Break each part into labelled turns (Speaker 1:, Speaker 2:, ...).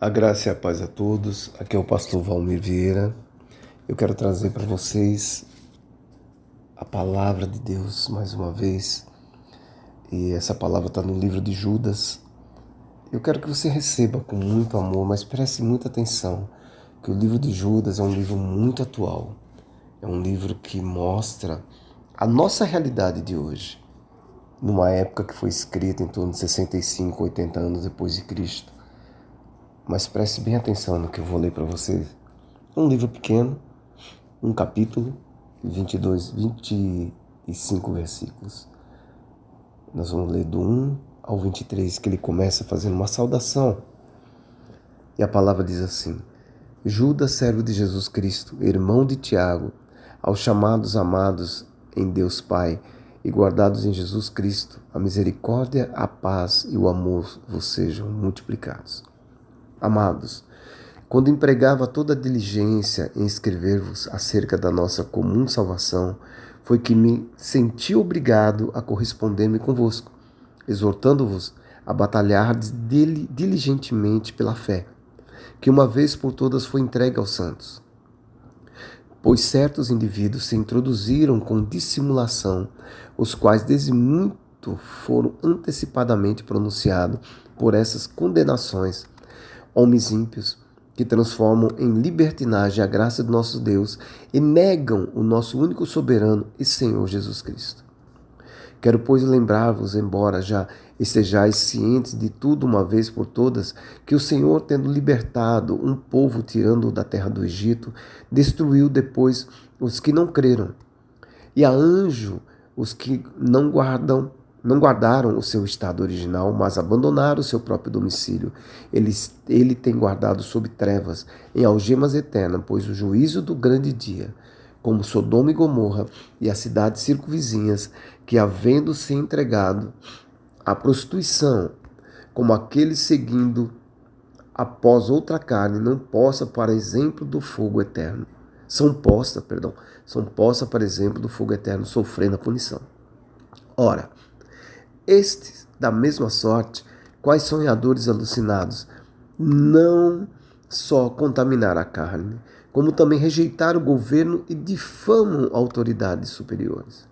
Speaker 1: A graça e a paz a todos. Aqui é o pastor Valmir Vieira. Eu quero trazer para vocês a palavra de Deus mais uma vez. E essa palavra está no livro de Judas. Eu quero que você receba com muito amor, mas preste muita atenção, que o livro de Judas é um livro muito atual. É um livro que mostra a nossa realidade de hoje, numa época que foi escrita em torno de 65, 80 anos depois de Cristo. Mas preste bem atenção no que eu vou ler para vocês. Um livro pequeno, um capítulo, 25 versículos. Nós vamos ler do 1 ao 23, que ele começa fazendo uma saudação. E a palavra diz assim: Judas, servo de Jesus Cristo, irmão de Tiago, aos chamados amados em Deus Pai e guardados em Jesus Cristo, a misericórdia, a paz e o amor vos sejam multiplicados. Amados, quando empregava toda a diligência em escrever-vos acerca da nossa comum salvação, foi que me senti obrigado a corresponder-me convosco, exortando-vos a batalhar diligentemente pela fé, que uma vez por todas foi entregue aos santos. Pois certos indivíduos se introduziram com dissimulação, os quais desde muito foram antecipadamente pronunciados por essas condenações, homens ímpios que transformam em libertinagem a graça do nosso Deus e negam o nosso único soberano e Senhor Jesus Cristo. Quero, pois, lembrar-vos, embora já estejais cientes de tudo uma vez por todas, que o Senhor, tendo libertado um povo tirando-o da terra do Egito, destruiu depois os que não creram, e a anjo os que não guardaram o seu estado original, mas abandonaram o seu próprio domicílio. Ele tem guardado sob trevas, em algemas eternas, pois o juízo do grande dia, como Sodoma e Gomorra e as cidades circunvizinhas, que havendo se entregado à prostituição, como aqueles seguindo após outra carne, não possa para exemplo do fogo eterno. São postas para exemplo do fogo eterno, sofrendo a punição. Ora, estes, da mesma sorte, quais sonhadores alucinados, não só contaminaram a carne, como também rejeitaram o governo e difamam autoridades superiores.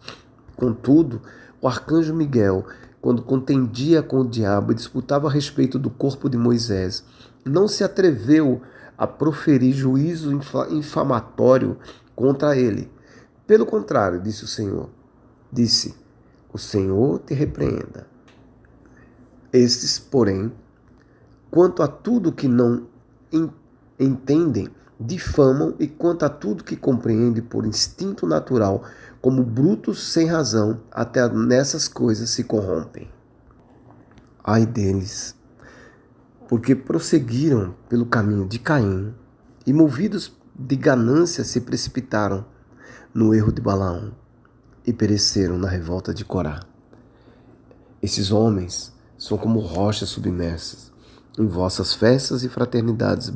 Speaker 1: Contudo, o arcanjo Miguel, quando contendia com o diabo e disputava a respeito do corpo de Moisés, não se atreveu a proferir juízo infamatório contra ele. Pelo contrário, disse o Senhor te repreenda. Estes, porém, quanto a tudo que não entendem, difamam, e quanto a tudo que compreendem por instinto natural, como brutos sem razão, até nessas coisas se corrompem. Ai deles, porque prosseguiram pelo caminho de Caim, e movidos de ganância se precipitaram no erro de Balaão, e pereceram na revolta de Corá. Esses homens são como rochas submersas, em vossas festas e fraternidades,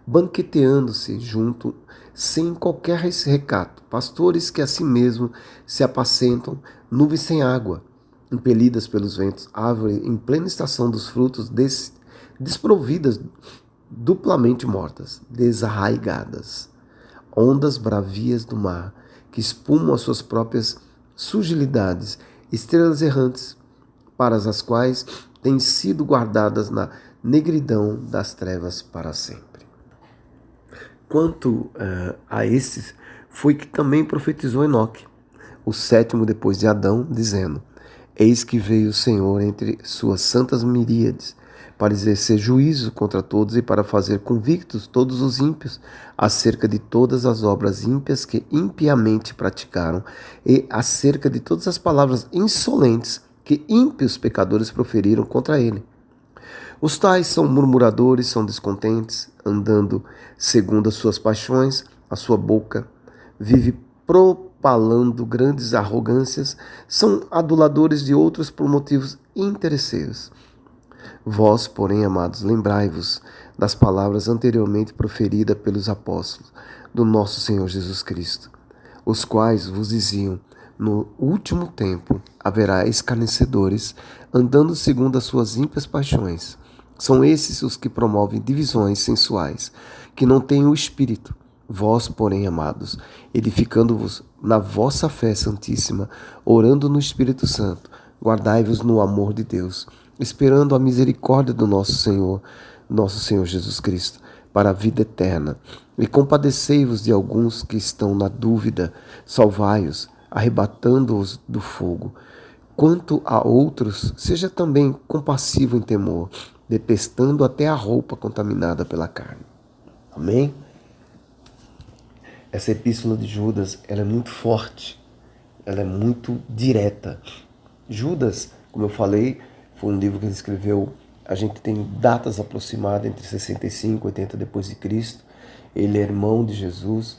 Speaker 1: banqueteando-se junto, sem qualquer recato, pastores que a si mesmo se apacentam, nuvens sem água, impelidas pelos ventos, árvores em plena estação dos frutos, desprovidas, duplamente mortas, desarraigadas, ondas bravias do mar, que espumam as suas próprias sujilidades, estrelas errantes, para as quais têm sido guardadas na negridão das trevas para sempre. Quanto a esses, foi que também profetizou Enoque, o sétimo depois de Adão, dizendo: Eis que veio o Senhor entre suas santas miríades, para exercer juízo contra todos e para fazer convictos todos os ímpios acerca de todas as obras ímpias que impiamente praticaram e acerca de todas as palavras insolentes que ímpios pecadores proferiram contra ele. Os tais são murmuradores, são descontentes, andando segundo as suas paixões, a sua boca vive propalando grandes arrogâncias, são aduladores de outros por motivos interesseiros. Vós, porém, amados, lembrai-vos das palavras anteriormente proferidas pelos apóstolos do nosso Senhor Jesus Cristo, os quais vos diziam: no último tempo haverá escarnecedores, andando segundo as suas ímpias paixões, São esses os que promovem divisões sensuais, que não têm o Espírito. Vós, porém, amados, edificando-vos na vossa fé santíssima, orando no Espírito Santo, guardai-vos no amor de Deus, esperando a misericórdia do nosso Senhor Jesus Cristo, para a vida eterna. E compadecei-vos de alguns que estão na dúvida, salvai-os, arrebatando-os do fogo. Quanto a outros, seja também compassivo em temor, detestando até a roupa contaminada pela carne. Amém? Essa epístola de Judas, ela é muito forte, ela é muito direta. Judas, como eu falei, foi um livro que ele escreveu, a gente tem datas aproximadas entre 65 e 80 depois de Cristo. Ele é irmão de Jesus.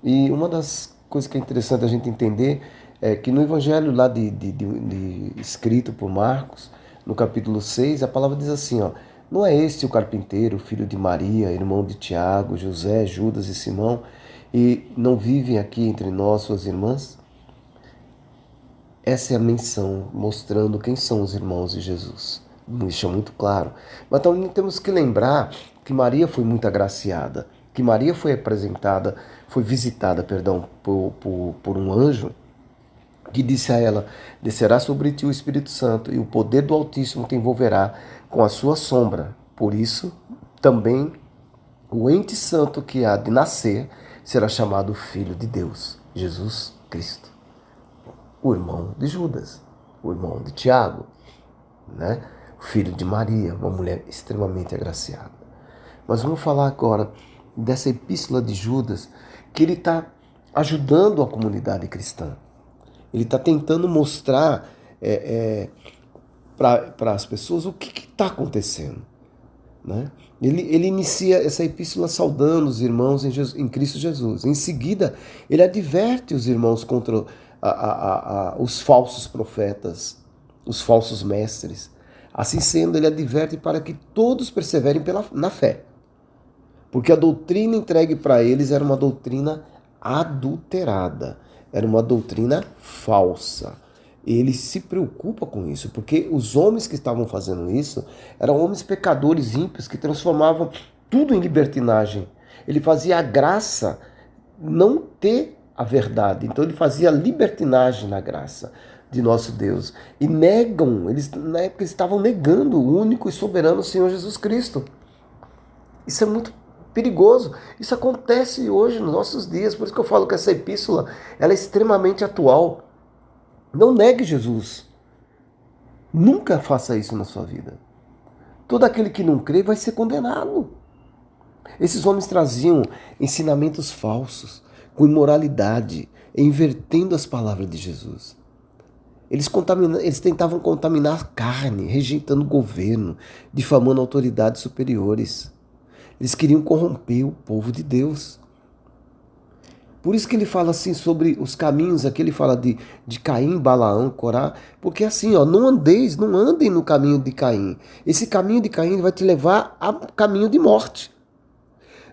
Speaker 1: E uma das coisas que é interessante a gente entender é que no evangelho lá escrito por Marcos, no capítulo 6, a palavra diz assim, ó: não é este o carpinteiro, filho de Maria, irmão de Tiago, José, Judas e Simão, e não vivem aqui entre nós suas irmãs? Essa é a menção, mostrando quem são os irmãos de Jesus. Deixa muito claro. Mas também temos que lembrar que Maria foi muito agraciada, que Maria foi visitada, por um anjo que disse a ela: descerá sobre ti o Espírito Santo e o poder do Altíssimo te envolverá com a sua sombra. Por isso, também o ente santo que há de nascer será chamado Filho de Deus, Jesus Cristo. O irmão de Judas, o irmão de Tiago, né? O filho de Maria, uma mulher extremamente agraciada. Mas vamos falar agora dessa epístola de Judas, que ele está ajudando a comunidade cristã. Ele está tentando mostrar para as pessoas o que está acontecendo. Né? Ele inicia essa epístola saudando os irmãos em Cristo Jesus. Em seguida, ele adverte os irmãos contra os falsos profetas, os falsos mestres. Assim sendo, ele adverte para que todos perseverem na fé. Porque a doutrina entregue para eles era uma doutrina adulterada, era uma doutrina falsa. Ele se preocupa com isso, porque os homens que estavam fazendo isso eram homens pecadores ímpios que transformavam tudo em libertinagem. Ele fazia a graça não ter a verdade, então ele fazia libertinagem na graça de nosso Deus. E na época eles estavam negando o único e soberano Senhor Jesus Cristo. Isso é muito perigoso. Isso acontece hoje nos nossos dias, por isso que eu falo que essa epístola ela é extremamente atual. Não negue Jesus. Nunca faça isso na sua vida. Todo aquele que não crê vai ser condenado. Esses homens traziam ensinamentos falsos, com imoralidade, invertendo as palavras de Jesus. Eles tentavam contaminar a carne, rejeitando o governo, difamando autoridades superiores. Eles queriam corromper o povo de Deus. Por isso que ele fala assim sobre os caminhos, aqui ele fala de Caim, Balaão, Corá, porque assim, ó, não andem no caminho de Caim. Esse caminho de Caim vai te levar a caminho de morte.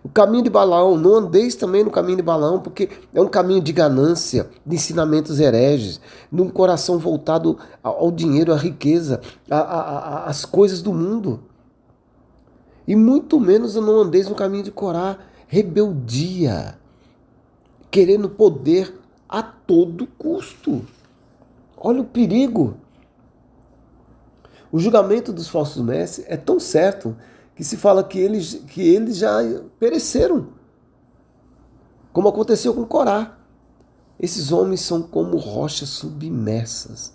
Speaker 1: O caminho de Balaão, não andeis também no caminho de Balaão, porque é um caminho de ganância, de ensinamentos hereges, de um coração voltado ao dinheiro, à riqueza, às coisas do mundo. E muito menos não andeis no caminho de Corá, rebeldia, querendo poder a todo custo. Olha o perigo. O julgamento dos falsos mestres é tão certo que se fala que eles já pereceram, como aconteceu com Corá. Esses homens são como rochas submersas.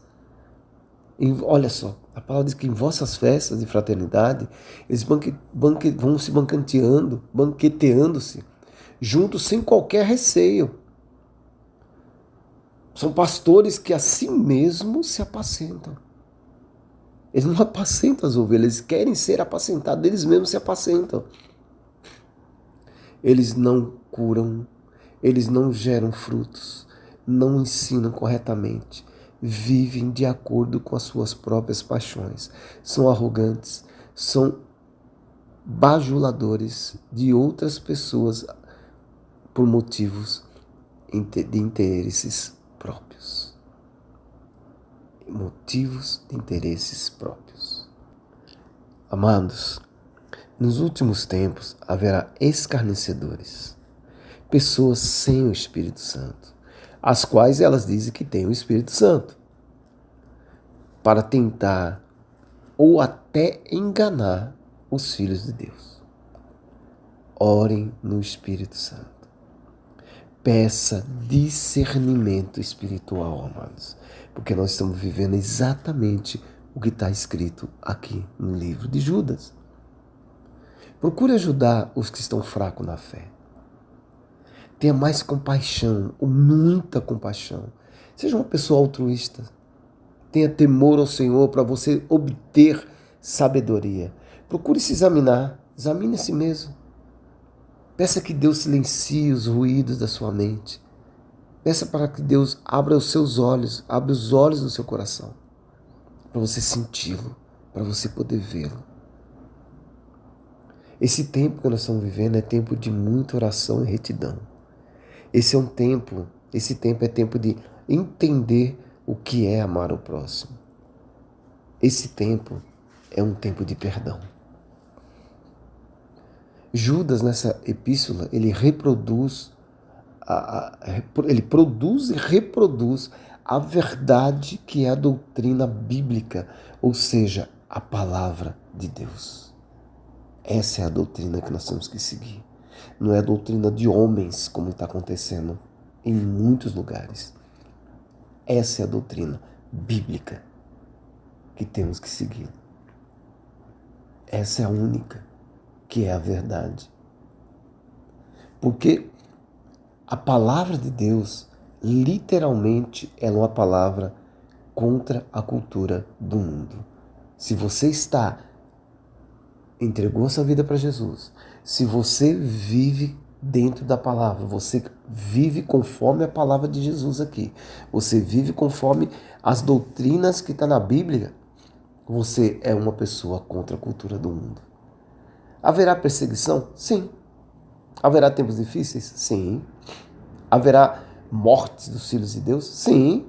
Speaker 1: Olha só, a palavra diz que em vossas festas de fraternidade, eles vão se banqueteando-se, juntos sem qualquer receio. São pastores que a si mesmos se apacentam. Eles não apacentam as ovelhas, eles querem ser apacentados, eles mesmos se apacentam. Eles não curam, eles não geram frutos, não ensinam corretamente, vivem de acordo com as suas próprias paixões, são arrogantes, são bajuladores de outras pessoas por motivos de interesses próprios. Motivos de interesses próprios. Amados, Nos últimos tempos haverá escarnecedores, pessoas sem o Espírito Santo, as quais elas dizem que têm o Espírito Santo, para tentar ou até enganar os filhos de Deus. Orem no Espírito Santo. Peça discernimento espiritual, amados, porque nós estamos vivendo exatamente o que está escrito aqui no livro de Judas. Procure ajudar os que estão fracos na fé. Tenha mais compaixão, ou muita compaixão. Seja uma pessoa altruísta. Tenha temor ao Senhor para você obter sabedoria. Procure se examinar. Examine a si mesmo. Peça que Deus silencie os ruídos da sua mente. Peça para que Deus abra os seus olhos, abra os olhos do seu coração, para você senti-lo, para você poder vê-lo. Esse tempo que nós estamos vivendo é tempo de muita oração e retidão. Esse tempo é tempo de entender o que é amar o próximo. Esse tempo é um tempo de perdão. Judas, nessa epístola, ele produz e reproduz a verdade que é a doutrina bíblica, ou seja, a palavra de Deus. Essa é a doutrina que nós temos que seguir. Não é a doutrina de homens, como está acontecendo em muitos lugares. Essa é a doutrina bíblica que temos que seguir. Essa é a única, que é a verdade. Porque a palavra de Deus, literalmente, ela é uma palavra contra a cultura do mundo. Se você entregou a sua vida para Jesus, se você vive dentro da palavra, você vive conforme a palavra de Jesus aqui, você vive conforme as doutrinas que estão na Bíblia, você é uma pessoa contra a cultura do mundo. Haverá perseguição? Sim. Haverá tempos difíceis? Sim. Haverá mortes dos filhos de Deus? Sim.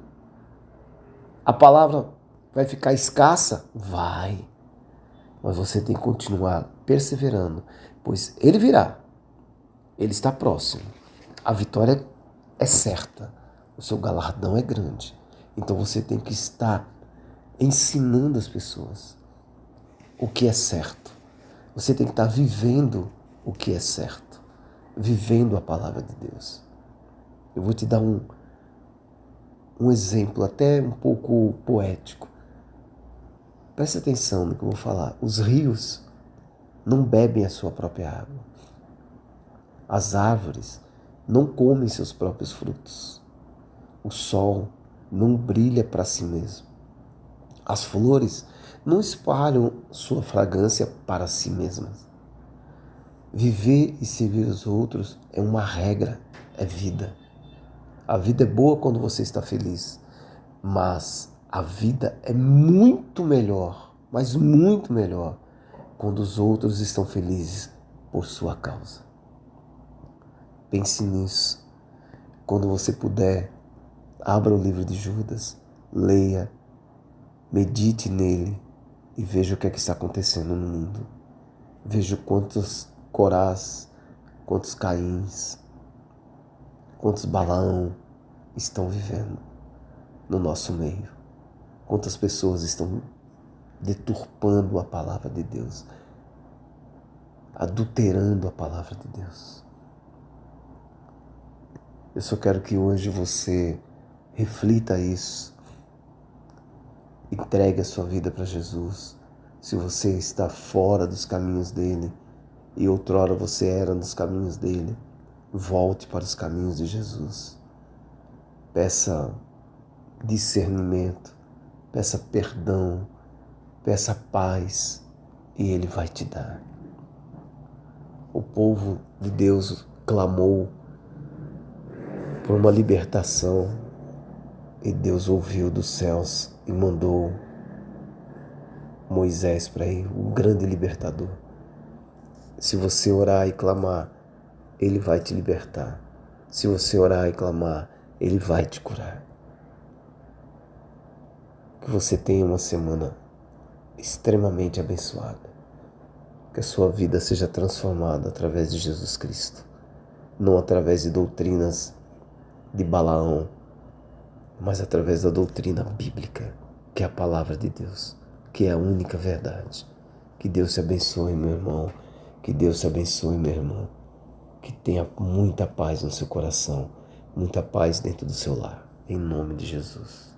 Speaker 1: A palavra vai ficar escassa? Vai. Mas você tem que continuar perseverando, pois ele virá. Ele está próximo. A vitória é certa. O seu galardão é grande. Então você tem que estar ensinando as pessoas o que é certo. Você tem que estar vivendo o que é certo. Vivendo a palavra de Deus. Eu vou te dar um exemplo até um pouco poético. Preste atenção no que eu vou falar. Os rios não bebem a sua própria água. As árvores não comem seus próprios frutos. O sol não brilha para si mesmo. As flores não espalham sua fragrância para si mesmas. Viver e servir os outros é uma regra, é vida. A vida é boa quando você está feliz, mas a vida é muito melhor, mas muito melhor, quando os outros estão felizes por sua causa. Pense nisso. Quando você puder, abra o livro de Judas, leia, medite nele e veja o que é que está acontecendo no mundo. Veja quantos Corás, quantos Caíns, quantos Balaão estão vivendo no nosso meio. Quantas pessoas estão deturpando a palavra de Deus, adulterando a palavra de Deus. Eu só quero que hoje você reflita isso, entregue a sua vida para Jesus. Se você está fora dos caminhos dele e outrora você era nos caminhos dele, volte para os caminhos de Jesus. Peça discernimento, peça perdão, peça paz e ele vai te dar. O povo de Deus clamou por uma libertação e Deus ouviu dos céus e mandou Moisés para ir, o grande libertador. Se você orar e clamar, ele vai te libertar. Se você orar e clamar, ele vai te curar. Que você tenha uma semana extremamente abençoada. Que a sua vida seja transformada através de Jesus Cristo. Não através de doutrinas de Balaão, mas através da doutrina bíblica, que é a palavra de Deus, que é a única verdade. Que Deus te abençoe, meu irmão. Que Deus te abençoe, minha irmã. Que tenha muita paz no seu coração, muita paz dentro do seu lar. Em nome de Jesus.